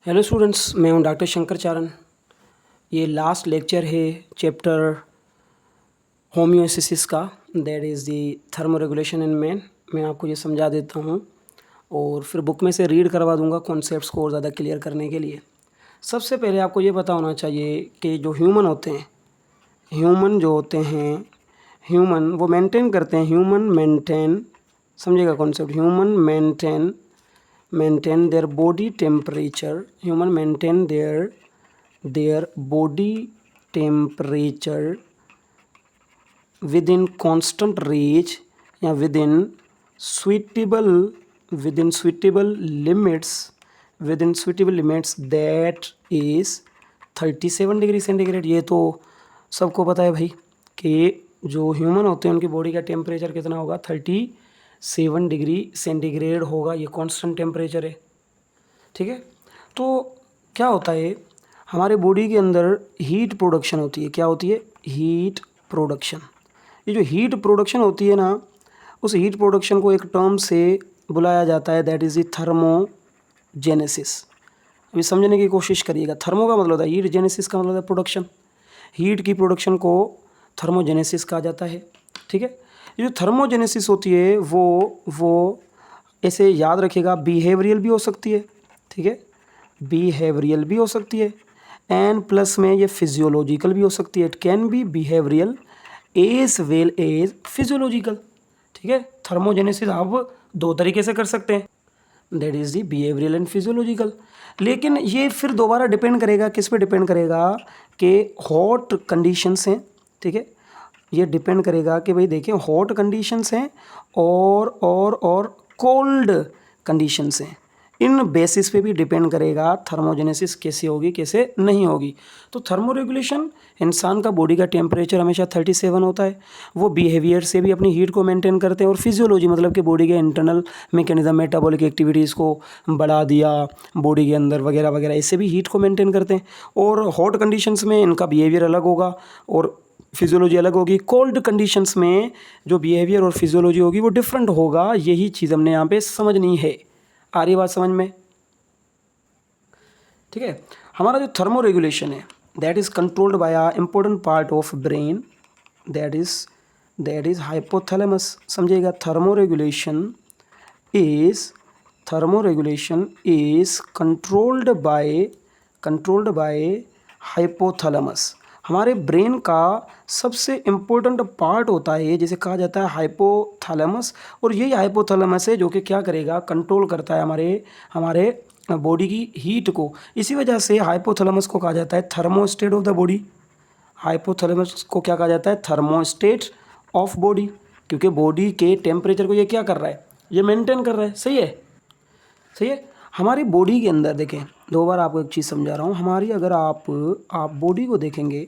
Hello students, मैं हूं doctor Shankar चारण। ये लास्ट लेक्चर है चैप्टर होम्योस्टेसिस का, that is the thermo regulation in man. मैं आपको ये समझा देता हूं और फिर बुक में से रीड करवा दूंगा कॉन्सेप्ट्स को और ज़्यादा क्लियर करने के लिए। सबसे पहले आपको ये पता होना चाहिए कि जो ह्यूमन होते हैं, ह्यूमन वो मेंटेन करते हैं, समझिएगा concept, human maintain their body temperature, human maintain their body temperature within constant range या within suitable limits that is 37 degree centigrade. ये तो सबको पता है भाई कि जो ह्यूमन होते हैं उनकी बॉडी का टेम्परेचर कितना होगा, 37 डिग्री सेंटीग्रेड होगा। ये कांस्टेंट टेम्परेचर है, ठीक है। तो क्या होता है, हमारे बॉडी के अंदर हीट प्रोडक्शन होती है। क्या होती है? Heat production. ये जो हीट प्रोडक्शन होती है ना, उस हीट प्रोडक्शन को एक टर्म से बुलाया जाता है, दैट इज़ द थर्मोजेनेसिस। अभी समझने की कोशिश करिएगा। थर्मो का मतलब होता है हीट, जेनेसिस का मतलब है प्रोडक्शन। हीट की प्रोडक्शन को थर्मोजेनेसिस कहा जाता है, ठीक है। ये जो थर्मोजेनेसिस होती है वो ऐसे याद रखिएगा, बिहेवियरल भी हो सकती है, ठीक है, बिहेवियरल भी हो सकती है, एंड प्लस में ये फिजियोलॉजिकल भी हो सकती है। It can be behavioural as well as physiological, ठीक है। थर्मोजेनेसिस आप दो तरीके से कर सकते हैं, that is the behavioural and physiological. लेकिन ये फिर दोबारा डिपेंड करेगा, किस पे डिपेंड करेगा कि हॉट कंडीशंस हैं, ठीक है। ये डिपेंड करेगा कि भाई देखिए हॉट कंडीशंस हैं और कोल्ड कंडीशंस हैं। इन बेसिस पे भी डिपेंड करेगा थर्मोजेनेसिस कैसे होगी कैसे नहीं होगी। तो थर्मो रेगुलेशन, इंसान का बॉडी का टेम्परेचर हमेशा 37 होता है। वो बिहेवियर से भी अपनी हीट को मेंटेन करते हैं, और फिजियोलॉजी मतलब कि बॉडी के इंटरनल मैकेनिज्म, मेटाबॉलिक एक्टिविटीज़ को बढ़ा दिया बॉडी के अंदर वगैरह वगैरह, इससे भी हीट को मेंटेन करते हैं। और हॉट कंडीशंस में इनका बिहेवियर अलग होगा और फिजियोलॉजी अलग होगी। कोल्ड कंडीशंस में जो बिहेवियर और फिजियोलॉजी होगी वो डिफरेंट होगा। यही चीज़ हमने यहाँ पे समझनी है। आ रही बात समझ में? ठीक है। हमारा जो थर्मो रेगुलेशन है, that is controlled by a important part of brain, that is hypothalamus. समझिएगा, thermo regulation is controlled by hypothalamus. हमारे ब्रेन का सबसे इम्पोर्टेंट पार्ट होता है, जिसे कहा जाता है हाइपोथैलेमस। और यही हाइपोथैलेमस है जो कि क्या करेगा, कंट्रोल करता है हमारे बॉडी की हीट को। इसी वजह से हाइपोथैलेमस को कहा जाता है thermostat of the body. Hypothalamus को क्या कहा जाता है? थर्मोस्टेट ऑफ बॉडी, क्योंकि बॉडी के टेम्परेचर को ये क्या कर रहा है, ये मेंटेन कर रहा है। सही है, सही है। हमारी बॉडी के अंदर देखें, दो बार आपको एक चीज़ समझा रहा हूँ। हमारी अगर आप बॉडी को देखेंगे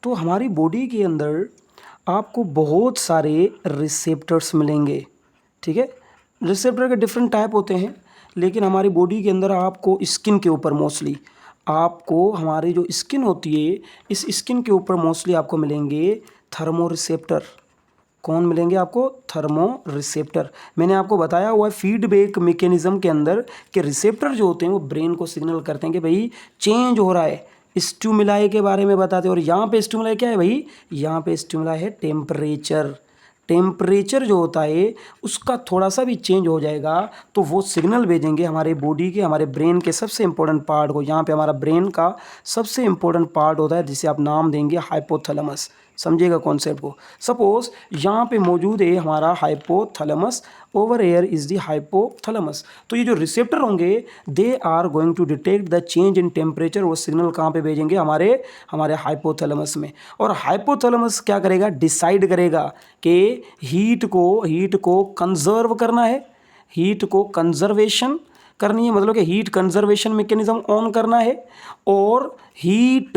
तो हमारी बॉडी के अंदर आपको बहुत सारे रिसेप्टर्स मिलेंगे, ठीक है। रिसेप्टर के डिफरेंट टाइप होते हैं, लेकिन हमारी बॉडी के अंदर आपको स्किन के ऊपर मोस्टली, आपको हमारी जो स्किन होती है, इस स्किन के ऊपर मोस्टली आपको मिलेंगे थर्मो रिसेप्टर। कौन मिलेंगे आपको? Thermo receptor. मैंने आपको बताया हुआ है फीडबैक मैकेनिज्म के अंदर कि रिसेप्टर जो होते हैं वो ब्रेन को सिग्नल करते हैं कि भाई चेंज हो रहा है। स्टिमुलाई के बारे में बताते हैं। और यहाँ पे स्टिमुलाई क्या है भाई? यहाँ पे स्टिमुलाई है टेम्परेचर। टेम्परेचर जो होता है उसका थोड़ा सा भी चेंज हो जाएगा तो वो सिग्नल भेजेंगे हमारे बॉडी के, हमारे ब्रेन के सबसे इंपॉर्टेंट पार्ट को। यहाँ पे हमारा ब्रेन का सबसे इंपॉर्टेंट पार्ट होता है जिसे आप नाम देंगे हाइपोथैलेमस। समझिएगा कॉन्सेप्ट को। सपोज यहाँ पे मौजूद है हमारा hypothalamus, over here is the hypothalamus. तो ये जो रिसेप्टर होंगे they are going to detect the change in temperature. वो सिग्नल कहाँ पे भेजेंगे? हमारे हाइपोथैलेमस में। और हाइपोथैलेमस क्या करेगा? डिसाइड करेगा कि हीट को कंजर्व करना है, हीट को कंजर्वेशन करनी है, मतलब कि हीट कंजर्वेशन मैकेनिज्म ऑन करना है, और हीट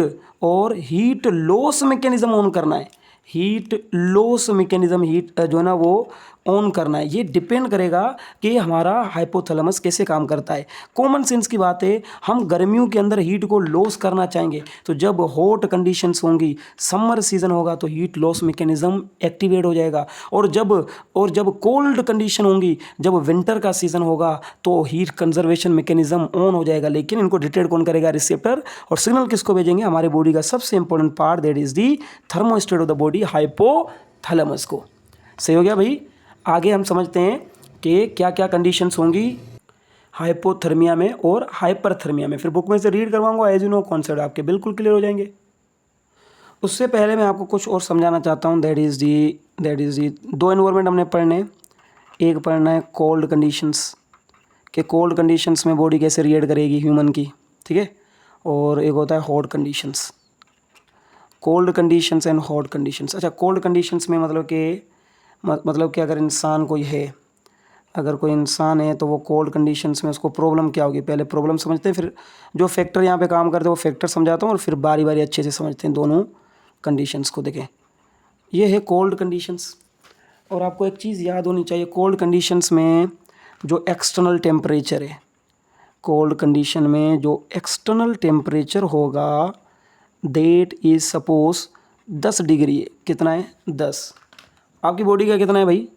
लॉस मैकेनिज्म ऑन करना है। हीट लॉस मैकेनिज्म, हीट जो है ना वो ऑन करना है, ये डिपेंड करेगा कि हमारा हाइपोथैलेमस कैसे काम करता है। कॉमन सेंस की बात है, हम गर्मियों के अंदर हीट को लॉस करना चाहेंगे तो जब हॉट कंडीशंस होंगी, समर सीजन होगा तो हीट लॉस मैकेनिज्म एक्टिवेट हो जाएगा, और जब कोल्ड कंडीशन होंगी, जब विंटर का सीजन होगा तो हीट कंजर्वेशन मैकेनिज्म ऑन हो जाएगा। लेकिन इनको डिटेक्ट कौन करेगा? रिसेप्टर। और सिग्नल किसको भेजेंगे? हमारे बॉडी का सबसे important part, that is the thermostat of the body, hypothalamus को। सही हो गया भाई। आगे हम समझते हैं कि क्या क्या कंडीशंस होंगी हाइपोथर्मिया में और हाइपरथर्मिया में। फिर बुक में से रीड करवाऊंगा, एज यू नो कॉन्सेप्ट आपके बिल्कुल क्लियर हो जाएंगे। उससे पहले मैं आपको कुछ और समझाना चाहता हूँ, दैट इज़ दी दो एनवायरनमेंट हमने पढ़ने। एक पढ़ना है कोल्ड कंडीशंस, कि कोल्ड कंडीशंस में बॉडी कैसे रिएक्ट करेगी ह्यूमन की, ठीक है। और एक होता है hot conditions, cold conditions and hot conditions. अच्छा, कोल्ड कंडीशंस में मतलब कि अगर कोई इंसान है तो वो कोल्ड कंडीशंस में उसको प्रॉब्लम क्या होगी, पहले प्रॉब्लम समझते हैं, फिर जो फैक्टर यहाँ पे काम करते हैं वो फैक्टर समझाता हूँ, और फिर बारी बारी अच्छे से समझते हैं दोनों कंडीशंस को। देखें, ये है कोल्ड कंडीशंस। और आपको एक चीज़ याद होनी चाहिए, कोल्ड कंडीशंस में जो एक्सटर्नल टेम्परेचर है, कोल्ड कंडीशन में जो एक्सटर्नल टेम्परेचर होगा दैट इज सपोज 10 डिग्री है। कितना है? 10। आपकी बॉडी का कितना है भाई?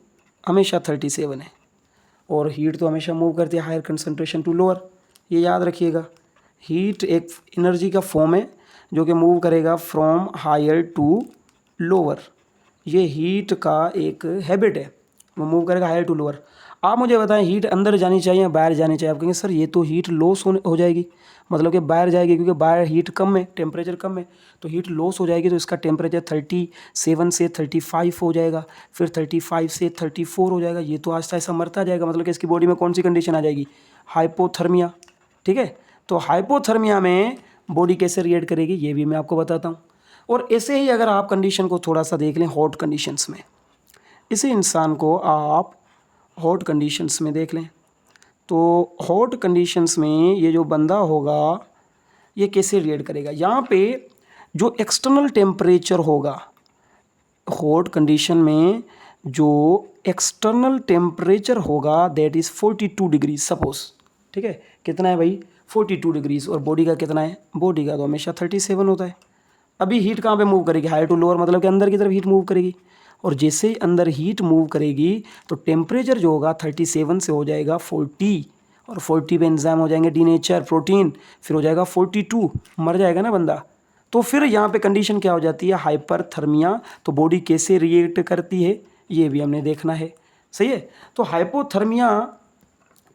हमेशा 37 है। और हीट तो हमेशा मूव करती है हायर कंसंट्रेशन टू लोअर, ये याद रखिएगा। हीट एक एनर्जी का फॉर्म है जो कि मूव करेगा फ्रॉम हायर टू लोअर। ये हीट का एक हैबिट है, वो मूव करेगा हायर टू लोअर। आप मुझे बताएं, हीट अंदर जानी चाहिए या बाहर जानी चाहिए? आप कहेंगे सर ये तो हीट लॉस हो जाएगी, मतलब कि बाहर जाएगी, क्योंकि बाहर हीट कम है, टेम्परेचर कम है, तो हीट लॉस हो जाएगी। तो इसका टेम्परेचर 37 से 35 हो जाएगा, फिर 35 से 34 हो जाएगा। ये तो आहिस्ता आहिस्ता मरता जाएगा, मतलब कि इसकी बॉडी में कौन सी कंडीशन आ जाएगी? हाइपोथर्मिया, ठीक है। तो हाइपोथर्मिया में बॉडी कैसे रिएक्ट करेगी ये भी मैं आपको बताता हूँ। और ऐसे ही अगर आप कंडीशन को थोड़ा सा देख लें हॉट कंडीशंस में, इसी इंसान को आप हॉट कंडीशंस में देख लें, तो हॉट कंडीशंस में ये जो बंदा होगा ये कैसे रिएक्ट करेगा? यहाँ पे जो एक्सटर्नल टेम्परेचर होगा हॉट कंडीशन में, जो एक्सटर्नल टेम्परेचर होगा दैट इज़ 42 डिग्री सपोज, ठीक है। कितना है भाई? 42 डिग्रीज। और बॉडी का कितना है? बॉडी का तो हमेशा 37 होता है। अभी हीट कहाँ पे मूव करेगी? हायर टू लोअर, मतलब कि अंदर की तरफ हीट मूव करेगी। और जैसे ही अंदर हीट मूव करेगी तो टेम्परेचर जो होगा 37 से हो जाएगा 40, और 40 पे एंजाइम हो जाएंगे डीनेचर प्रोटीन, फिर हो जाएगा 42, मर जाएगा ना बंदा। तो फिर यहाँ पे कंडीशन क्या हो जाती है? हाइपरथर्मिया। तो बॉडी कैसे रिएक्ट करती है ये भी हमने देखना है, सही है। तो हाइपोथर्मिया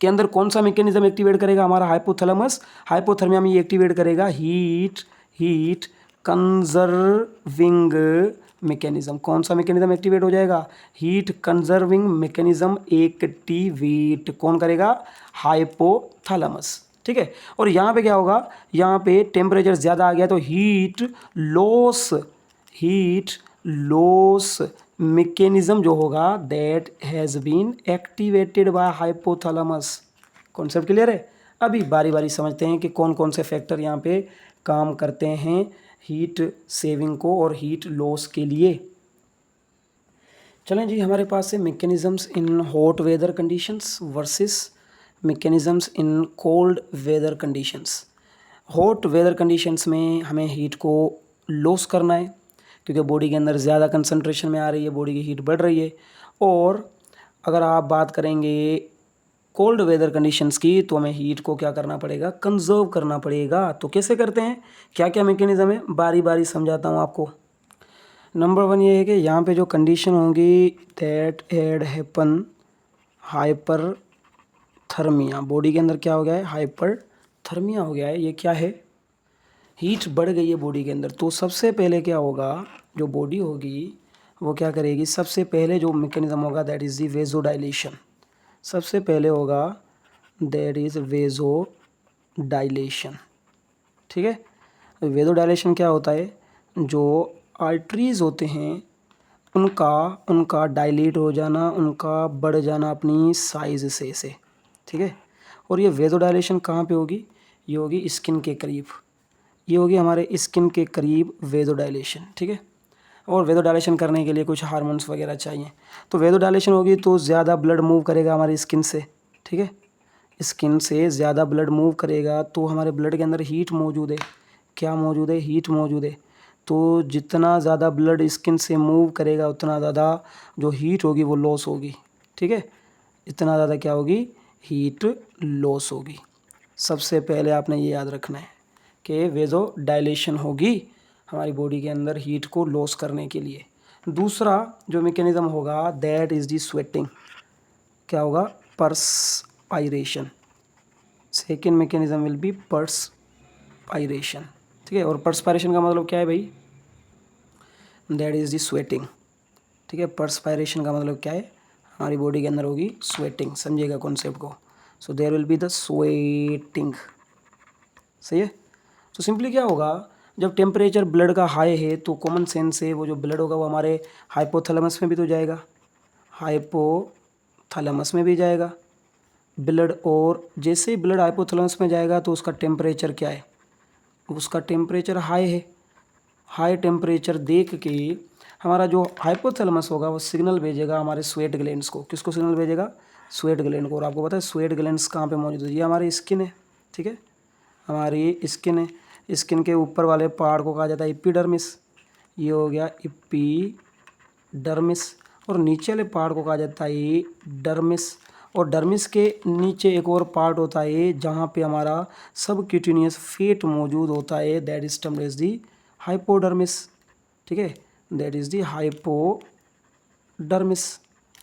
के अंदर कौन सा मैकेनिज्म एक्टिवेट करेगा? हमारा हाइपोथैलेमस। हाइपोथर्मिया में ये एक्टिवेट करेगा हीट कंजर्विंग मैकेनिज्म। कौन सा मैकेनिज्म एक्टिवेट हो जाएगा? हीट कंजर्विंग मैकेनिज्म एक्टिवेट कौन करेगा? हाइपोथैलेमस, ठीक है। और यहाँ पे क्या होगा? यहाँ पे टेम्परेचर ज़्यादा आ गया तो हीट लॉस मैकेनिज्म जो होगा that has been activated by hypothalamus. Concept clear है? अभी बारी बारी समझते हैं कि कौन कौन से फैक्टर यहाँ पे काम करते हैं हीट सेविंग को और हीट लॉस के लिए। चलें जी, हमारे पास है mechanisms in hot weather conditions versus mechanisms in cold weather conditions. Hot weather conditions में हमें हीट को लॉस करना है क्योंकि बॉडी के अंदर ज़्यादा कंसंट्रेशन में आ रही है, बॉडी की हीट बढ़ रही है। और अगर आप बात करेंगे कोल्ड वेदर कंडीशंस की तो हमें हीट को क्या करना पड़ेगा? कंजर्व करना पड़ेगा। तो कैसे करते हैं, क्या क्या मैकेनिज्म है, बारी बारी समझाता हूँ आपको। नंबर 1 ये है कि यहाँ पे जो कंडीशन होंगी that had happen hyperthermia. Body के अंदर क्या हो गया है? हाइपरथर्मिया हो गया है। ये क्या है? हीट बढ़ गई है बॉडी के अंदर। तो सबसे पहले क्या होगा, जो बॉडी होगी वो क्या करेगी? सबसे पहले जो मैकेनिज्म होगा दैट इज़ दी वेजोडाइलेशन। सबसे पहले होगा दैट इज़ वेजोडाइलेशन, ठीक है। वेजोडाइलेशन क्या होता है? जो आर्टरीज होते हैं उनका डायलेट हो जाना, उनका बढ़ जाना अपनी साइज़ से, ठीक है। और ये वेजोडाइलेशन कहाँ पे होगी? ये होगी स्किन के करीब, ये होगी हमारे स्किन के करीब वेजोडाइलेशन, ठीक है। और वेदोडाइलेशन करने के लिए कुछ हार्मोन्स वगैरह चाहिए। तो वेदोडाइलेशन होगी तो ज़्यादा ब्लड मूव करेगा हमारी स्किन से, ठीक है। स्किन से ज़्यादा ब्लड मूव करेगा तो हमारे ब्लड के अंदर हीट मौजूद है। क्या मौजूद है? हीट मौजूद है। तो जितना ज़्यादा ब्लड स्किन से मूव करेगा उतना ज़्यादा जो हीट होगी वो लॉस होगी, ठीक है। इतना ज़्यादा क्या होगी? हीट लॉस होगी। सबसे पहले आपने ये याद रखना है कि वेज़ोडाइलेशन होगी हमारी बॉडी के अंदर हीट को लॉस करने के लिए। दूसरा जो मैकेनिज़्म होगा दैट इज़ दी स्वेटिंग। क्या होगा? परस्पाइरेशन। सेकेंड मैकेनिज़्म विल बी परस्पाइरेशन, ठीक है। और परस्पाइरेशन का मतलब क्या है भाई? दैट इज़ दी स्वेटिंग, ठीक है। परस्पाइरेशन का मतलब क्या है? हमारी बॉडी के अंदर होगी स्वेटिंग। समझिएगा कॉन्सेप्ट को। So there will be the sweating, सही है। तो सिंपली क्या होगा, जब टेम्परेचर ब्लड का हाई है तो कॉमन सेंस से वो जो ब्लड होगा वो हमारे हाइपोथैलेमस में भी तो जाएगा, हाइपोथैलेमस में भी जाएगा ब्लड। और जैसे ही ब्लड हाइपोथैलेमस में जाएगा तो उसका टेम्परेचर क्या है? उसका टेम्परेचर हाई है। हाई टेम्परेचर देख के हमारा जो हाइपोथैलेमस होगा वो सिग्नल भेजेगा हमारे स्वेट ग्लैंड्स को। किसको सिग्नल भेजेगा? स्वेट ग्लैंड को। और आपको पता है स्वेट ग्लैंड्स कहाँ पे मौजूद है? ये हमारी स्किन है, ठीक है। हमारी स्किन है। स्किन के ऊपर वाले पार्ट को कहा जाता है एपिडर्मिस। ये हो गया एपिडर्मिस। और नीचे वाले पार्ट को कहा जाता है डर्मिस। और डर्मिस के नीचे एक और पार्ट होता है जहाँ पे हमारा सबक्यूटेनियस फैट मौजूद होता है, that is termed as the hypodermis, ठीक है। दैट इज़ दी हाइपोडर्मिस,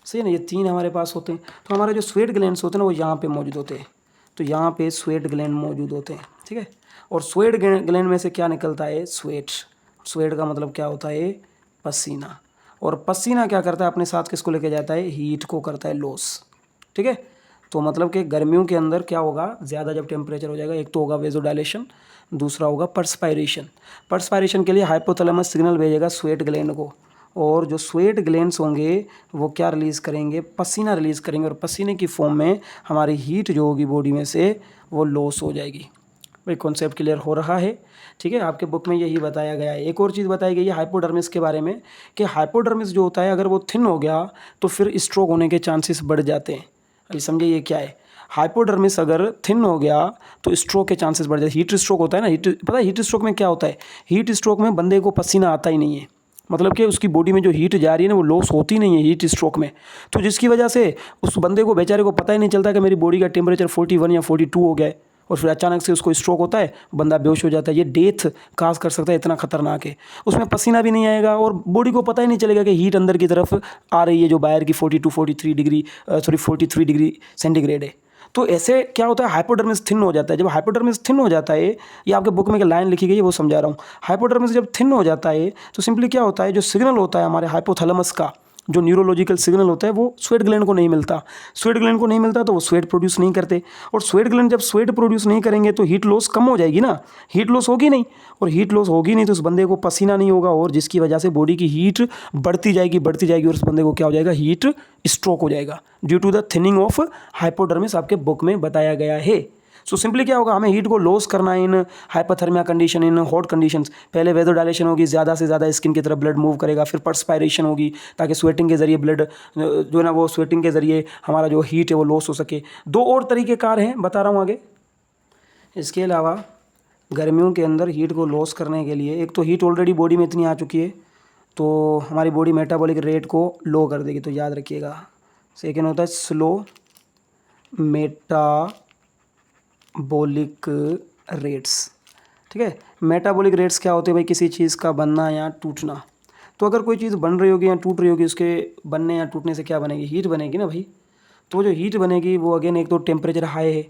सही है ना। ये तीन हमारे पास होते हैं। तो हमारे जो स्वेट ग्लैंड्स होते हैं ना वो यहाँ पे मौजूद होते हैं। तो यहाँ पे स्वेट ग्लैंड मौजूद होते हैं, ठीक है। और स्वेट ग्लैंड में से क्या निकलता है? स्वेट। स्वेट का मतलब क्या होता है? पसीना। और पसीना क्या करता है? अपने साथ किसको लेके जाता है? हीट को करता है लॉस, ठीक है। तो मतलब कि गर्मियों के अंदर क्या होगा, ज़्यादा जब टेम्परेचर हो जाएगा, एक तो होगा वेज़ोडाइलेशन, दूसरा होगा परस्पायरेशन। परस्पायरेशन के लिए हाइपोथैलेमस सिग्नल भेजेगा स्वेट ग्लैंड को। और जो स्वेट ग्लैंड्स होंगे वो क्या रिलीज़ करेंगे? पसीना रिलीज़ करेंगे। और पसीने की फॉर्म में हमारी हीट जो होगी बॉडी में से वो लॉस हो जाएगी। भाई कॉन्सेप्ट क्लियर हो रहा है, ठीक है। आपके बुक में यही बताया गया है। एक और चीज़ बताई गई है हाइपोडर्मिस के बारे में कि हाइपोडर्मिस जो होता है अगर वो थिन हो गया तो फिर स्ट्रोक होने के चांसेस बढ़ जाते हैं। अभी समझिए ये क्या है। हाइपोडर्मिस अगर थिन हो गया तो स्ट्रोक के चांसेस बढ़ जाते हैं। हीट स्ट्रोक होता है ना, पता है हीट स्ट्रोक में क्या होता है? हीट स्ट्रोक में बंदे को पसीना आता ही नहीं है, मतलब कि उसकी बॉडी में जो हीट जा रही है ना वो लॉस होती नहीं है हीट स्ट्रोक में। तो जिसकी वजह से उस बंदे को बेचारे को पता ही नहीं चलता कि मेरी बॉडी का टेम्परेचर 41 या 42 हो गया है। और फिर अचानक से उसको स्ट्रोक होता है, बंदा बेहोश हो जाता है। ये डेथ काज कर सकता है, इतना खतरनाक है। उसमें पसीना भी नहीं आएगा और बॉडी को पता ही नहीं चलेगा कि हीट अंदर की तरफ आ रही है जो बाहर की 43 डिग्री सेंटीग्रेड है। तो ऐसे क्या होता है? हाइपोडर्मिस थिन हो जाता है। जब हाइपोडर्मिस थिन हो जाता है, ये आपके बुक में एक लाइन लिखी गई है वो समझा रहा हूँ। हाइपोडर्मिस जब थिन हो जाता है तो सिंपली क्या होता है, जो सिग्नल होता है हमारे हाइपोथैलेमस का, जो न्यूरोलॉजिकल सिग्नल होता है वो स्वेट ग्लैंड को नहीं मिलता। स्वेट ग्लैंड को नहीं मिलता तो वो स्वेट प्रोड्यूस नहीं करते। और स्वेट ग्लैंड जब स्वेट प्रोड्यूस नहीं करेंगे तो हीट लॉस कम हो जाएगी ना, हीट लॉस होगी नहीं। और हीट लॉस होगी नहीं तो उस बंदे को पसीना नहीं होगा और जिसकी वजह से बॉडी की हीट बढ़ती जाएगी और उस बंदे को क्या हो जाएगा? हीट स्ट्रोक हो जाएगा due to the thinning of hypodermis, आपके बुक में बताया गया है। सो सिंपली क्या होगा, हमें हीट को लॉस करना है in hypothermia condition, in hot conditions. पहले वेज़ोडाइलेशन होगी, ज़्यादा से ज़्यादा स्किन की तरफ ब्लड मूव करेगा। फिर परस्पायरेशन होगी ताकि स्वेटिंग के ज़रिए ब्लड जो है ना वो स्वेटिंग के ज़रिए हमारा जो हीट है वो लॉस हो सके। दो और तरीके कार हैं, बता रहा हूँ आगे। इसके अलावा गर्मियों के अंदर हीट को लॉस करने के लिए, एक तो हीट ऑलरेडी बॉडी में इतनी आ चुकी है तो हमारी बॉडी मेटाबॉलिक रेट को लो कर देगी, तो याद रखिएगा। सेकेंड होता है स्लो मेटाबॉलिक रेट्स, ठीक है। मेटाबॉलिक रेट्स क्या होते हैं भाई? किसी चीज़ का बनना या टूटना। तो अगर कोई चीज़ बन रही होगी या टूट रही होगी, उसके बनने या टूटने से क्या बनेगी? हीट बनेगी ना भाई। तो जो हीट बनेगी वो अगेन एक तो टेम्परेचर हाई है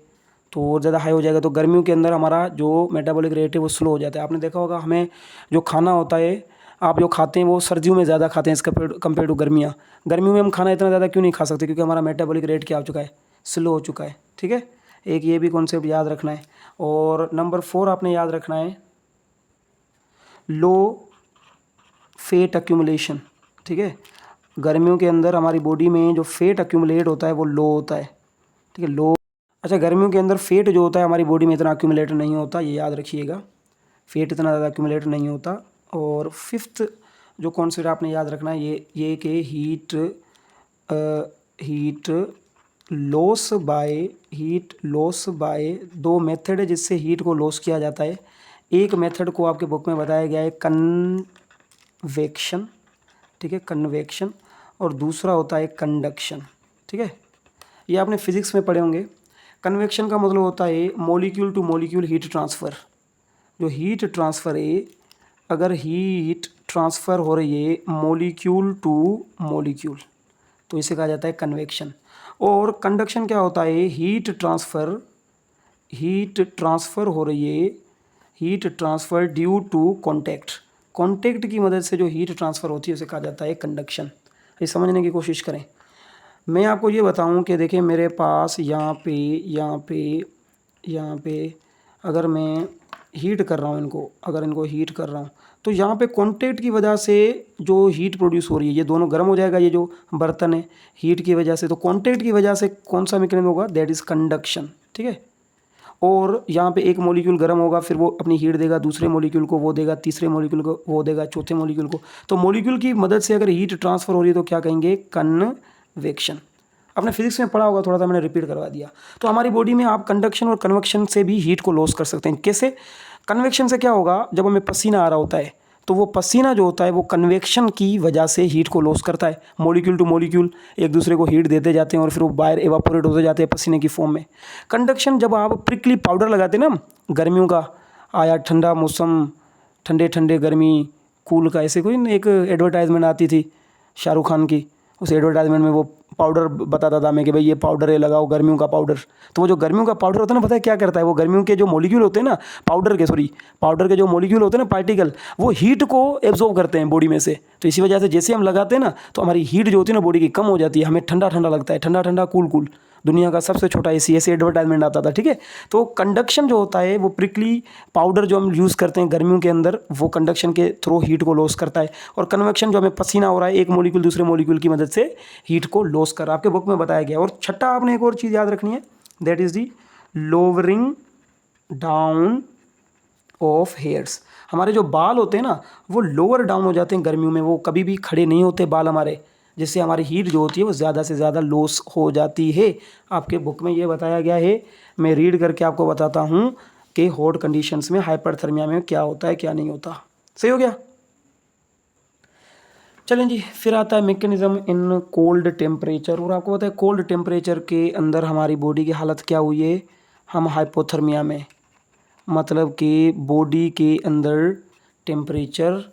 तो और ज़्यादा हाई हो जाएगा। तो गर्मियों के अंदर हमारा जो मेटाबॉलिक रेट है वो स्लो हो जाता है। आपने देखा होगा हमें जो खाना होता है, आप जो खाते हैं वो सर्दियों में ज़्यादा खाते हैं कंपेयर टू गर्मियाँ। गर्मियों में हम खाना इतना ज़्यादा क्यों नहीं खा सकते? क्योंकि हमारा मेटाबॉलिक रेट क्या हो चुका है? स्लो हो चुका है, ठीक है। एक ये भी कॉन्सेप्ट याद रखना है। और नंबर 4 आपने याद रखना है लो फेट अक्यूमुलेशन, ठीक है। गर्मियों के अंदर हमारी बॉडी में जो फेट अक्यूमुलेट होता है वो लो होता है, ठीक है, लो। अच्छा, गर्मियों के अंदर फेट जो होता है हमारी बॉडी में इतना अक्यूमुलेट नहीं होता, ये याद रखिएगा। फेट इतना ज़्यादा अक्यूमुलेट नहीं होता। और फिफ्थ जो कॉन्सेप्ट आपने याद रखना है ये कि हीट लॉस बाय दो मेथड है जिससे हीट को लॉस किया जाता है। एक मेथड को आपके बुक में बताया गया है कन्वेक्शन, ठीक है, कन्वेक्शन, और दूसरा होता है कंडक्शन, ठीक है। ये आपने फिजिक्स में पढ़े होंगे। कन्वेक्शन का मतलब होता है molecule two molecule heat transfer. जो हीट ट्रांसफ़र है, अगर हीट ट्रांसफ़र हो रही है मॉलिक्यूल टू मॉलिक्यूल तो इसे कहा जाता है कन्वेक्शन। और कंडक्शन क्या होता है, हीट ट्रांसफ़र हो रही है, heat transfer due to contact की मदद से जो हीट ट्रांसफ़र होती है उसे कहा जाता है कंडक्शन। ये समझने की कोशिश करें। मैं आपको ये बताऊं कि देखिए मेरे पास यहाँ पे अगर मैं हीट कर रहा हूँ इनको हीट कर रहा हूँ तो यहाँ पे कॉन्टैक्ट की वजह से जो हीट प्रोड्यूस हो रही है, ये दोनों गर्म हो जाएगा, ये जो बर्तन है हीट की वजह से, तो कॉन्टैक्ट की वजह से कौन सा मैकेनिज्म होगा, दैट इज़ कंडक्शन, ठीक है। और यहाँ पे एक मॉलिक्यूल गर्म होगा, फिर वो अपनी हीट देगा, दूसरे मॉलिक्यूल को वो देगा, तीसरे मॉलिक्यूल को वो देगा, चौथे मॉलिक्यूल को। तो मॉलिक्यूल की मदद से अगर हीट ट्रांसफ़र हो रही है तो क्या कहेंगे, कन्वेक्शन। आपने फिजिक्स में पढ़ा होगा, थोड़ा सा मैंने रिपीट करवा दिया। तो हमारी बॉडी में आप कंडक्शन और कन्वेक्शन से भी हीट को लॉस कर सकते हैं। कैसे? कन्वेक्शन से क्या होगा, जब हमें पसीना आ रहा होता है तो वो पसीना जो होता है वो कन्वेक्शन की वजह से हीट को लॉस करता है। मॉलिक्यूल टू मॉलिक्यूल एक दूसरे को हीट देते जाते हैं और फिर वो बाहर एवापोरेट होते जाते हैं पसीने की फॉर्म में। कंडक्शन, जब आप प्रिकली पाउडर लगाते हैं ना, गर्मियों का आया ठंडा मौसम, ठंडे ठंडे गर्मी, कूल का, ऐसे कोई एक एडवर्टाइजमेंट आती थी शाहरुख खान की। उस एडवर्टाइजमेंट में वो पाउडर बताता था मैं कि भाई ये पाउडर है, लगाओ गर्मियों का पाउडर। तो वो जो गर्मियों का पाउडर होता है ना, पता है क्या करता है, वो गर्मियों के जो मॉलिक्यूल होते हैं ना, पाउडर के जो मॉलिक्यूल होते हैं ना, पार्टिकल, वो हीट को एब्जॉर्ब करते हैं बॉडी में से। तो इसी वजह से जैसे हम लगाते हैं ना तो हमारी हीट जो होती है ना बॉडी की कम हो जाती है, हमें ठंडा ठंडा लगता है, ठंडा ठंडा कूल कूल, दुनिया का सबसे छोटा एसी, ऐसे एडवर्टाइजमेंट आता था, ठीक है। तो कंडक्शन जो होता है वो प्रिकली पाउडर जो हम यूज़ करते हैं गर्मियों के अंदर, वो कंडक्शन के थ्रू हीट को लॉस करता है। और कन्वेक्शन, जो हमें पसीना हो रहा है, एक मॉलिक्यूल दूसरे मॉलिक्यूल की मदद से हीट को लॉस कर, आपके बुक में बताया गया। और छठा आपने एक और चीज़ याद रखनी है, that is the lowering down of hairs. हमारे जो बाल होते हैं ना वो लोअर डाउन हो जाते हैं गर्मियों में, वो कभी भी खड़े नहीं होते बाल हमारे, जिससे हमारी हीट जो होती है वो ज़्यादा से ज़्यादा लॉस हो जाती है। आपके बुक में ये बताया गया है, मैं रीड करके आपको बताता हूँ कि हॉट कंडीशंस में, हाइपरथर्मिया में क्या होता है क्या नहीं होता। सही हो गया? चलें जी, फिर आता है मैकेनिज्म इन कोल्ड टेम्परेचर। और आपको पता है कोल्ड टेम्परेचर के अंदर हमारी बॉडी की हालत क्या हुई है, हम हाइपोथर्मिया में, मतलब कि बॉडी के अंदर टेम्परेचर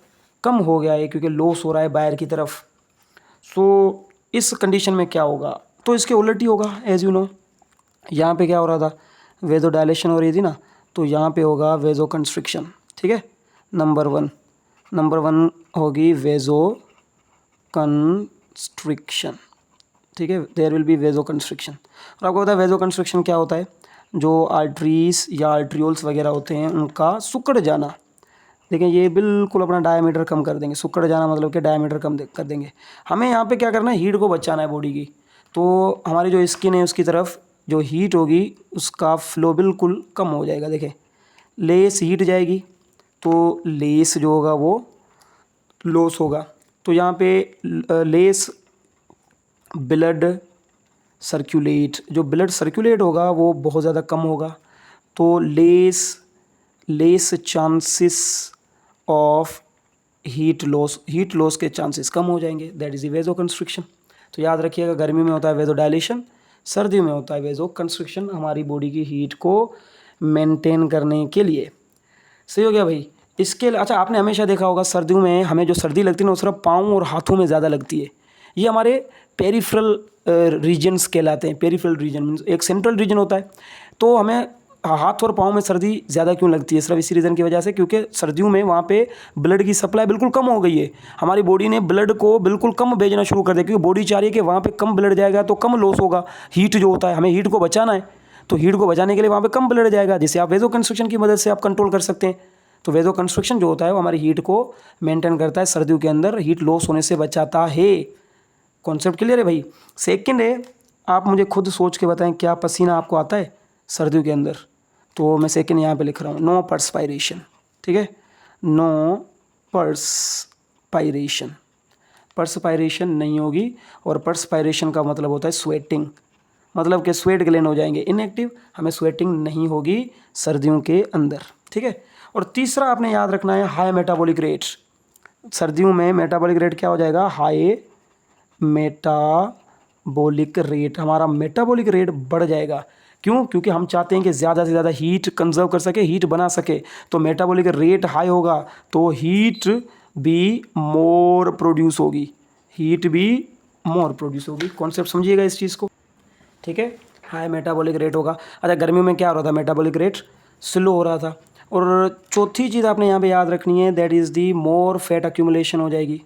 कम हो गया है क्योंकि लॉस हो रहा है बाहर की तरफ। सो इस कंडीशन में क्या होगा, तो इसके उलट ही होगा। एज यू नो, यहाँ पे क्या हो रहा था, वेजो डायलेशन हो रही थी ना, तो यहाँ पे होगा वेजो कंस्ट्रिक्शन, ठीक है। नंबर वन होगी वेजो कंस्ट्रिक्शन, ठीक है, देयर विल बी वेजो कंस्ट्रिक्शन। और आपको पता है वेजो कंस्ट्रिक्शन क्या होता है, जो आर्टरीज या आर्ट्रियोल्स वगैरह होते हैं उनका सिकुड़ जाना। देखें, ये बिल्कुल अपना डायमीटर कम कर देंगे, सिकुड़ जाना मतलब कि डायमीटर कम कर देंगे। हमें यहाँ पे क्या करना है, हीट को बचाना है बॉडी की। तो हमारी जो स्किन है उसकी तरफ जो हीट होगी उसका फ्लो बिल्कुल कम हो जाएगा। देखें, लेस हीट जाएगी तो लेस जो होगा वो लॉस होगा। तो यहाँ पे लेस ब्लड सर्कुलेट, जो ब्लड सर्कुलेट होगा वो बहुत ज़्यादा कम होगा, तो less chances of heat loss के चांसेस कम हो जाएंगे, दैट इज़ वेजो कंस्ट्रिक्शन। तो याद रखिएगा, गर्मी में होता है वेजो डायलेशन, सर्दियों में होता है वेजो कंस्ट्रिक्शन, हमारी बॉडी की हीट को मेंटेन करने के लिए। सही हो गया भाई? इसके अच्छा, आपने हमेशा देखा होगा सर्दियों में हमें जो सर्दी लगती है ना वो सिर्फ पाँव और हाथों में ज़्यादा लगती है। ये हमारे पेरिफेरल रीजन्स कहलाते हैं। पेरिफेरल रीजन मीन्स एक सेंट्रल रीजन होता है। तो हमें हाथ और पाँव में सर्दी ज़्यादा क्यों लगती है, सिर्फ इसी रीज़न की वजह से, क्योंकि सर्दियों में वहाँ पे ब्लड की सप्लाई बिल्कुल कम हो गई है। हमारी बॉडी ने ब्लड को बिल्कुल कम भेजना शुरू कर दिया, क्योंकि बॉडी चाह रही है कि वहाँ पे कम ब्लड जाएगा तो कम लॉस होगा। हीट जो होता है, हमें हीट को बचाना है, तो हीट को बचाने के लिए वहाँ पे कम ब्लड जाएगा, जिसे आप वेजो कंस्ट्रिक्शन की मदद से आप कंट्रोल कर सकते हैं। तो वेजो कंस्ट्रिक्शन जो होता है वो हमारी हीट को मेंटेन करता है, सर्दियों के अंदर हीट लॉस होने से बचाता है। कॉन्सेप्ट क्लियर है भाई? सेकंड है, आप मुझे खुद सोच के बताएं, क्या पसीना आपको आता है सर्दियों के अंदर? तो मैं सेकंड यहाँ पे लिख रहा हूँ, नो पर्सपायरेशन, ठीक है, नो पर्सपायरेशन, पर्सपायरेशन, पर्सपायरेशन नहीं होगी। और पर्सपायरेशन का मतलब होता है स्वेटिंग, मतलब कि स्वेट ग्लैंड हो जाएंगे इनएक्टिव, हमें स्वेटिंग नहीं होगी सर्दियों के अंदर, ठीक है। और तीसरा आपने याद रखना है हाई मेटाबॉलिक रेट। सर्दियों में मेटाबॉलिक रेट क्या हो जाएगा, हाई मेटाबॉलिक रेट, हमारा मेटाबॉलिक रेट बढ़ जाएगा। क्यों? क्योंकि हम चाहते हैं कि ज़्यादा से ज़्यादा हीट कंजर्व कर सके, हीट बना सके। तो मेटाबॉलिक रेट हाई होगा तो हीट भी मोर प्रोड्यूस होगी, हीट भी मोर प्रोड्यूस होगी। कॉन्सेप्ट समझिएगा इस चीज़ को, ठीक है। हाई मेटाबॉलिक रेट होगा। अच्छा, गर्मियों में क्या हो रहा था, मेटाबॉलिक रेट स्लो हो रहा था। और चौथी चीज़ आपने यहाँ पे याद रखनी है, that is the more fat accumulation हो जाएगी,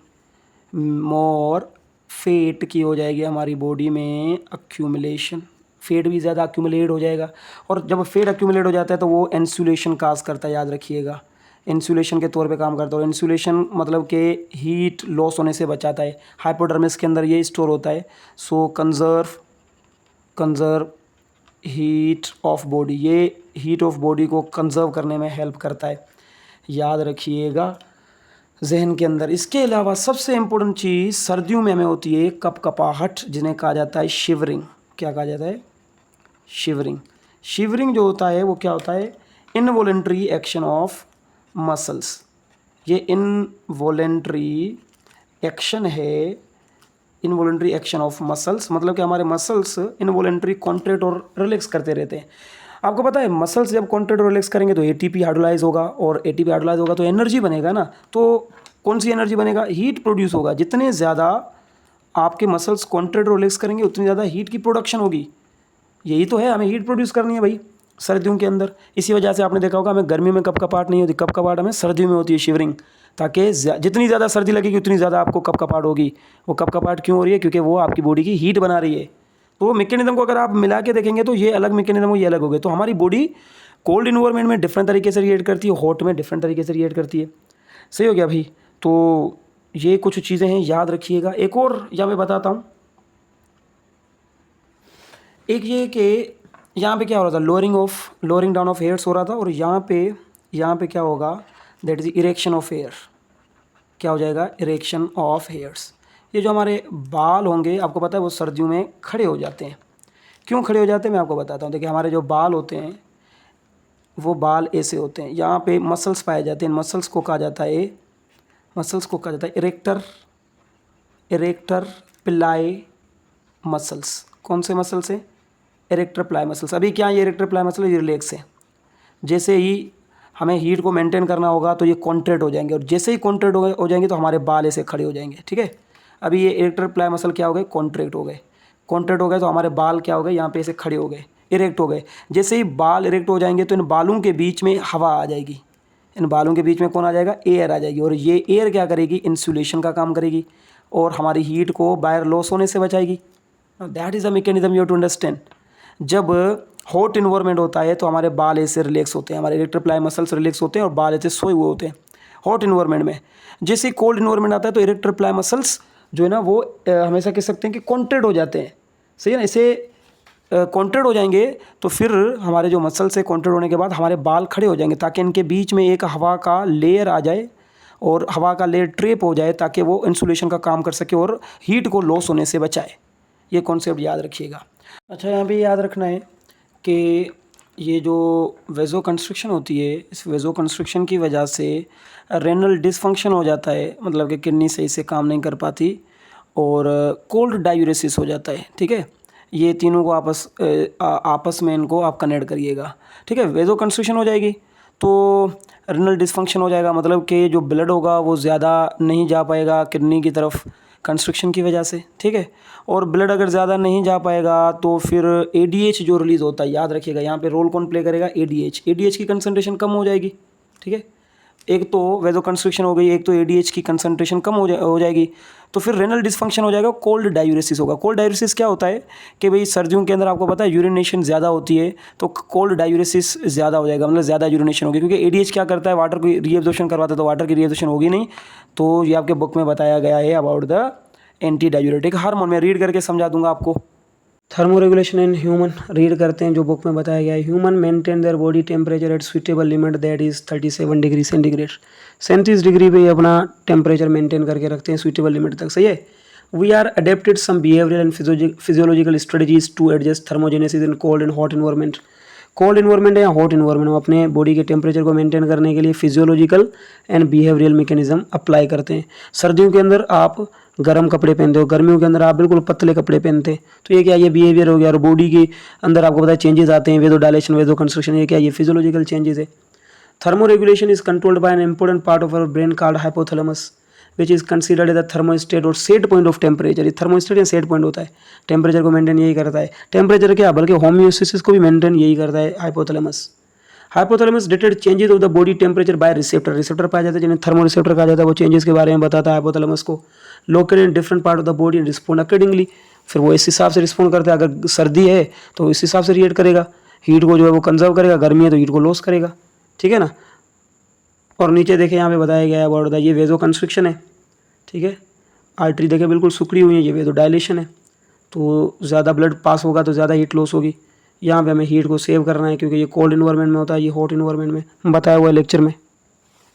मोर फेट की हो जाएगी हमारी बॉडी में अक्यूमुलेशन, फेट भी ज़्यादा अक्यूमुलेट हो जाएगा। और जब फेट अक्यूमुलेट हो जाता है तो वो इंसुलेशन काज करता है, याद रखिएगा, इंसुलेशन के तौर पे काम करता है। और इंसुलेशन मतलब कि हीट लॉस होने से बचाता है। हाइपोडर्मिस के अंदर ये स्टोर होता है। सो कंजर्व हीट ऑफ बॉडी, ये हीट ऑफ बॉडी को कंजर्व करने में हेल्प करता है, याद रखिएगा जहन के अंदर। इसके अलावा सबसे इम्पोर्टेंट चीज़ सर्दियों में हमें होती है कपकपाहट, जिन्हें कहा जाता है शिवरिंग। क्या कहा जाता है, शिवरिंग। शिवरिंग जो होता है वो क्या होता है, इनवॉलेंट्री एक्शन ऑफ मसल्स। ये इनवॉलेंट्री एक्शन है, इनवॉलेंट्री एक्शन ऑफ मसल्स, मतलब कि हमारे मसल्स इनवॉलेंट्री कॉन्ट्रैक्ट और रिलैक्स करते रहते हैं। आपको पता है मसल्स जब कॉन्ट्रैक्ट और रिलैक्स करेंगे तो एटीपी हाइड्रोलाइज होगा, और एटीपी हाइड्रोलाइज होगा तो एनर्जी बनेगा ना। तो कौन सी एनर्जी बनेगा, हीट प्रोड्यूस होगा। जितने ज़्यादा आपके मसल्स कॉन्ट्रैक्ट और रिलैक्स करेंगे उतनी ज़्यादा हीट की प्रोडक्शन होगी। यही तो है, हमें हीट प्रोड्यूस करनी है भाई सर्दियों के अंदर। इसी वजह से आपने देखा होगा हमें गर्मी में कपकपाहट नहीं होती, कपकपाहट हमें सर्दियों में होती है, शिवरिंग। ताकि जितनी ज़्यादा सर्दी लगेगी उतनी ज़्यादा आपको कपकपाहट होगी। वो कपकपाहट क्यों हो रही है, क्योंकि वो आपकी बॉडी की हीट बना रही है। तो मैकेनिज्म को अगर आप मिला के देखेंगे तो ये अलग मैकेनिज्म हो, ये अलग हो गए। तो हमारी बॉडी कोल्ड इन्वायरमेंट में डिफरेंट तरीके से रिएक्ट करती है, हॉट में डिफरेंट तरीके से रिएक्ट करती है। सही हो गया भाई। तो ये कुछ चीज़ें हैं, याद रखिएगा। एक और यहाँ पे बताता हूँ, एक ये कि यहाँ पे क्या हो रहा था, लोअरिंग डाउन ऑफ हेयर्स हो रहा था। और यहाँ पे क्या होगा, that is erection of hair. क्या हो जाएगा, इरेक्शन ऑफ हेयर्स। ये जो हमारे बाल होंगे आपको पता है वो सर्दियों में खड़े हो जाते हैं। क्यों खड़े हो जाते हैं मैं आपको बताता हूँ। देखिए हमारे जो बाल होते हैं वो बाल ऐसे होते हैं, यहाँ पे मसल्स पाए जाते हैं। मसल्स को कहा जाता है इरेक्टर प्लाई मसल्स। कौन से मसल्स हैं, इरेक्टर प्लाई मसल्स। अभी क्या ये इरेक्टर प्लाई मसल ये रिलैक्स है। जैसे ही हमें हीट को मेंटेन करना होगा तो ये कॉन्ट्रैक्ट हो जाएंगे, और जैसे ही कॉन्ट्रैक्ट हो जाएंगे तो हमारे बाल ऐसे खड़े हो जाएंगे, ठीक है। अभी ये इरेक्टर प्लाई मसल क्या हो गए, कॉन्ट्रैक्ट हो गए तो हमारे बाल क्या हो गए, यहाँ पे ऐसे खड़े हो गए, इरेक्ट हो गए। जैसे ही बाल इरेक्ट हो जाएंगे तो इन बालों के बीच में हवा आ जाएगी, इन बालों के बीच में कौन आ जाएगा, एयर आ जाएगी। और ये एयर क्या करेगी, इंसुलेशन का काम करेगी और हमारी हीट को बाहर लॉस होने से बचाएगी। That is a mechanism you have to understand. जब हॉट इन्वायरमेंट होता है तो हमारे बाल ऐसे रिलैक्स होते हैं, हमारे इरेक्टर प्लाई मसल्स रिलैक्स होते हैं और बाल ऐसे सोए हुए होते हैं हॉट इन्वायरमेंट में। जैसे कोल्ड इन्वायरमेंट आता है तो इरेक्टर प्लाई मसल्स जो है ना वो हमेशा कह सकते हैं कि कॉन्ट्रैक्ट हो जाते हैं। सही है ना, इसे कॉन्ट्रैक्ट हो जाएंगे तो फिर हमारे जो मसल्स है कॉन्ट्रैक्ट होने के बाद हमारे बाल खड़े हो जाएंगे, ताकि इनके बीच में एक हवा का लेयर आ जाए और हवा का लेयर ट्रैप हो जाए, ताकि वो इंसुलेशन का काम कर सके और हीट को लॉस होने से बचाए। ये कॉन्सेप्ट याद रखिएगा। अच्छा, यहाँ पे याद रखना है कि ये जो वेजो कंस्ट्रिक्शन होती है, इस वेजो कंस्ट्रिक्शन की वजह से रेनल डिसफंक्शन हो जाता है, मतलब कि किडनी सही से काम नहीं कर पाती और कोल्ड डायूरेसिस हो जाता है, ठीक है। ये तीनों को आपस में इनको आप कनेक्ट करिएगा, ठीक है। वेजो कंस्ट्रिक्शन हो जाएगी तो रेनल डिसफंक्शन हो जाएगा, मतलब कि जो ब्लड होगा वो ज़्यादा नहीं जा पाएगा किडनी की तरफ कंस्ट्रिक्शन की वजह से, ठीक है। और ब्लड अगर ज़्यादा नहीं जा पाएगा तो फिर एडीएच जो रिलीज़ होता है, याद रखिएगा यहाँ पे रोल कौन प्ले करेगा, एडीएच की कंसंट्रेशन कम हो जाएगी, ठीक है। एक तो वेजो कंस्ट्रिक्शन हो गई, एक तो एडीएच की कंसंट्रेशन कम हो जाएगी, तो फिर रेनल डिसफंक्शन हो जाएगा, कोल्ड डायूरेसिस होगा। कोल्ड डायूरेसिस क्या होता है कि भाई सर्दियों के अंदर आपको पता है यूरिनेशन ज़्यादा होती है, तो कोल्ड डायूरेसिस ज़्यादा हो जाएगा, मतलब ज़्यादा यूरिनेशन होगी, क्योंकि एडीएच क्या करता है, वाटर की रीएब्जॉर्प्शन करवाता है, तो वाटर की रीएब्जॉर्प्शन होगी नहीं। तो ये आपके बुक में बताया गया है about the anti diuretic hormone. मैं रीड करके समझा दूंगा आपको। Thermo regulation in human read करते हैं जो बुक में बताया गया है। Human maintain their body temperature at suitable limit that is 37 degree centigrade. 37 degree पे ये अपना टेम्परेचर मेंटेन करके रखते हैं सुइटेबल लिमिट तक, सही है। We are adapted some behavioural and physiological strategies to adjust thermogenesis in cold and hot environment. Cold environment या हॉट इन्वायरमेंट में अपने बॉडी के टेम्परेचर को मेंटेन करने के लिए physiological and behavioural mechanism apply करते हैं। सर्दियों के अंदर आप गर्म कपड़े पहनते हो, गर्मियों के अंदर आप बिल्कुल पतले कपड़े पहनते हैं, तो ये क्या, ये बिहेवियर हो गया। और बॉडी के अंदर आपको पता है चेंजेस आते हैं, वेदो डायलेशन, वेदो कंस्ट्रक्शन, ये क्या, ये फिजियोलॉजिकल चेंजेस है। Thermoregulation is controlled by an important part of our brain called hypothalamus which is considered as the thermostat और सेट पॉइंट ऑफ टेम्परेचर। ये थर्मोस्टेट या सेट पॉइंट होता है, टेम्परेचर को मेंटेन यही करता है। टेम्परेचर क्या, बल्कि होम्योस्टेसिस को भी मेंटेन यही करता है hypothalamus. Hypothalamus detect changes of the body temperature by receptor. Receptor पाया जाता है जिन्हें थर्मो रिसेप्टर कहा जाता है, वो चेंजेस के बारे में बताता है हाइपोथैलेमस को। Located in different part of the body and respond accordingly. फिर वो इस हिसाब से रिस्पॉन्ड करता है। अगर सर्दी है तो इस हिसाब से रिएक्ट करेगा, हीट को जो है वो कंजर्व करेगा, गर्मी है तो हीट को लॉस करेगा, ठीक है ना। और नीचे देखें यहाँ पे बताया गया है अबाउट द, ये वेजो कंस्ट्रिक्शन है, ठीक है। आर्टरी देखें बिल्कुल सुकड़ी हुई है, ये वेजो डायलेशन है। तो ज़्यादा ब्लड पास होगा तो ज़्यादा हीट लॉस होगी। यहाँ पे हमें हीट को सेव करना है क्योंकि ये कोल्ड इन्वायरमेंट में होता है, ये हॉट इन्वायरमेंट में बताया हुआ है लेक्चर में।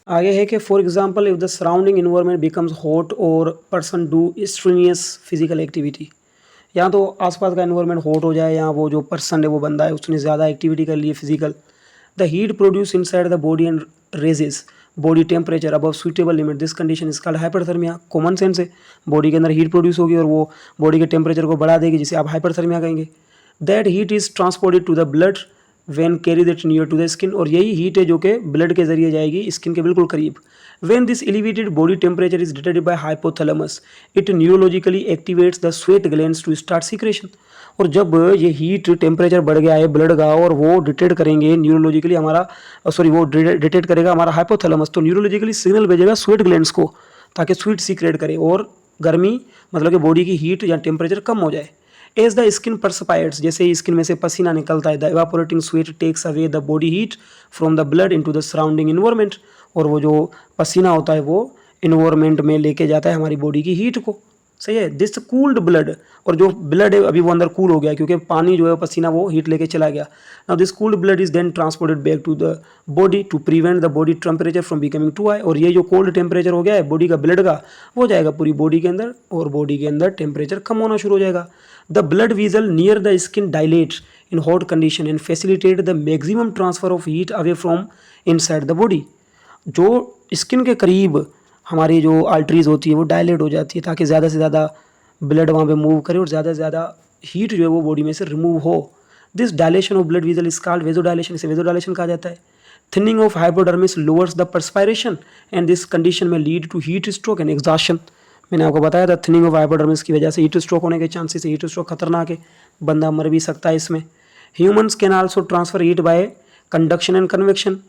आगे है कि for example if the surrounding environment becomes hot और पर्सन डू स्ट्रीनियस फिजिकल एक्टिविटी। यहाँ तो आसपास का इन्वायरमेंट हॉट हो जाए, यहाँ वो जो पर्सन है वो बंदा है उसने ज़्यादा एक्टिविटी कर ली है physical, the heat produce inside the body and raises body temperature above suitable limit, this condition is called hyperthermia. Common sense है, बॉडी के अंदर हीट प्रोड्यूस होगी और वो बॉडी के टेम्परेचर को बढ़ा देगी, जिसे आप हाइपरथर्मिया कहेंगे। That heat is transported to the blood when carry that near to the skin, और यही हीट है जो कि ब्लड के जरिए जाएगी स्किन के बिल्कुल करीब। When this elevated body temperature is detected by hypothalamus it neurologically activates the sweat glands to start secretion. और जब ये हीट टेम्परेचर बढ़ गया है ब्लड का और वो डिटेक्ट करेंगे न्यूरोलॉजिकली हमारा, सॉरी वो डिटेक्ट करेगा हमारा हाइपोथैलेमस, तो न्यूरोलॉजिकली सिग्नल भेजेगा स्वेट ग्लैंड्स को ताकि स्वीट सीक्रेट करे और गर्मी मतलब कि बॉडी की हीट या टेम्परेचर कम हो जाए। एज द स्किन परस्पायर्स, जैसे ही स्किन में से पसीना निकलता है, the evaporating sweat takes away the body heat from the blood into the surrounding environment, और वो जो पसीना होता है वो इन्वायरमेंट में लेके जाता है हमारी बॉडी की हीट को, सही है। दिस कूल्ड ब्लड, और जो ब्लड है अभी वो अंदर कूल हो गया क्योंकि पानी जो है पसीना वो हीट लेके चला गया। Now this cooled blood is then transported back to the body to prevent the body temperature from becoming too high, और ये जो कोल्ड टेम्परेचर हो गया है बॉडी का ब्लड का वो जाएगा पूरी बॉडी के अंदर और बॉडी के अंदर टेम्परेचर कम होना शुरू हो जाएगा। The blood वीजल near the skin dilate in hot condition and facilitate the maximum transfer of heat away from inside the body. जो स्किन के करीब हमारी जो आर्टरीज होती है वो डायलेट हो जाती है ताकि ज़्यादा से ज़्यादा ब्लड वहाँ पे मूव करे और ज़्यादा से ज़्यादा हीट जो है वो बॉडी में से रिमूव हो। This dilation of blood vessel is called vaso dilation, इसे वेजो डायलेशन कहा जाता है। Thinning of hypodermis lowers the perspiration and this condition में lead to heat stroke and exhaustion. मैंने आपको बताया था थिनिंग ऑफ हाइपोडर्मिस की वजह से हीट स्ट्रोक होने के चांसेस, हीट स्ट्रोक खतरनाक है, बंदा मर भी सकता है इसमें। Humans can also transfer heat by conduction and convection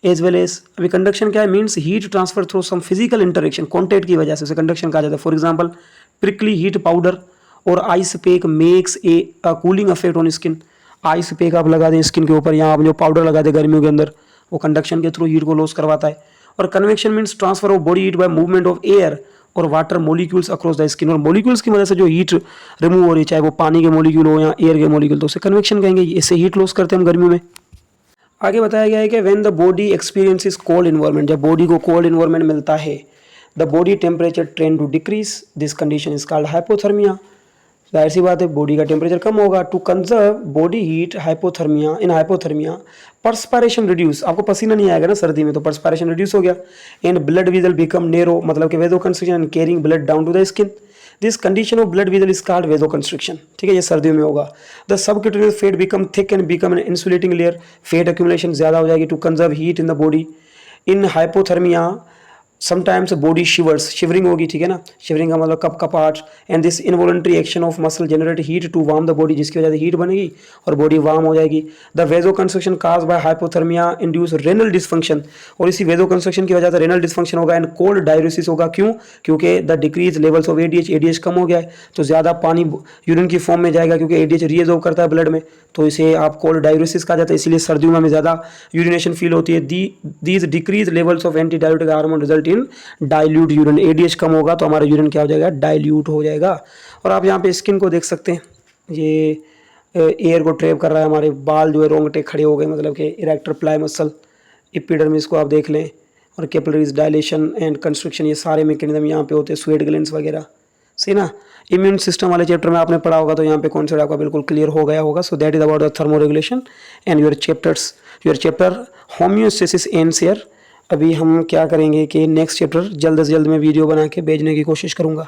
as well as, अभी कंडक्शन क्या है, means heat transfer through some physical interaction, contact की वजह से उसे कंडक्शन कहा जाता है। For example prickly heat powder और ice pack makes a cooling effect on skin. Ice pack आप लगा दें स्किन के ऊपर, यहाँ आप जो पाउडर लगा दें गर्मियों के अंदर, वो कंडक्शन के थ्रू हीट को लॉस करवाता है। और convection means transfer of body heat by movement of air और water molecules across the skin, और मोलिक्यूल्स की वजह से जो हीट रिमूव हो रही है चाहे वो पानी के मोलिक्यूल हो या एयर के मोलिक्यूल, तो उसे कन्वेक्शन कहेंगे। इससे हीट लॉस करते हैं हम गर्मियों में। आगे बताया गया है कि when the body experiences cold environment, जब बॉडी को कोल्ड इन्वायरमेंट मिलता है, the body temperature trend to decrease, this condition is called hypothermia. जाहिर सी बात है बॉडी का टेम्परेचर कम होगा। To conserve body heat hypothermia, in hypothermia perspiration reduce, आपको पसीना नहीं आएगा ना सर्दी में तो परस्पायरेशन रिड्यूस हो गया। And blood vessel become narrow, मतलब कि vaso constriction and carrying blood down to the skin, this condition of blood vessel is called vaso constriction, ठीक है, ये सर्दियों में होगा। The subcutaneous fat become thick and become an insulating layer, fat accumulation ज़्यादा हो जाएगी। To conserve heat in the body in hypothermia sometimes body shivers, shivering होगी, ठीक है ना, शिवरिंग का मतलब कप कपाट। And this involuntary action of muscle generate heat to warm the body, जिसकी वजह से हीट बनेगी और बॉडी वार्म हो जाएगी। The vaso constriction cause by hypothermia induce renal dysfunction, और इसी वेजो कंस्ट्रक्शन की वजह से रेनल डिस्फंक्शन होगा। एंड कोल्ड डायरेसिस होगा, क्यों, क्योंकि the decrease levels of ADH, ADH कम हो गया है तो ज़्यादा पानी यूरिन की फॉर्म में जाएगा क्योंकि एडीएच रीअब्जॉर्ब करता है ब्लड में, तो इसे आप कोल्ड डायरेसिस कहा जाता है। इसलिए सर्दियों में हमें ज़्यादा यूरिनेशन फील होती है। These decrease levels of anti diuretic hormone result in dilute urine, ADH कम होगा तो हमारा यूरिन क्या हो जाएगा, डाइल्यूट हो जाएगा। और आप यहाँ पे स्किन को देख सकते हैं, ये एयर को ट्रैप कर रहा है, हमारे बाल जो है रोंगटे खड़े हो गए, मतलब कि इरेक्टर प्लाई मसल, एपिडर्मिस को आप देख लें, और कैपिलरीज डायलेशन एंड कंस्ट्रक्शन, ये सारे मैकेनिज्म यहाँ पे होते हैं, स्वेट ग्लैंड्स वगैरह। सही ना। इम्यून सिस्टम वाले चैप्टर में आपने पढ़ा होगा, तो यहाँ पे कॉन्सेप्ट आपका बिल्कुल क्लियर हो गया होगा। So that is about the thermo regulation and your chapter homeostasis ends here. अभी हम क्या करेंगे कि नेक्स्ट चैप्टर जल्द से जल्द मैं वीडियो बना के भेजने की कोशिश करूँगा।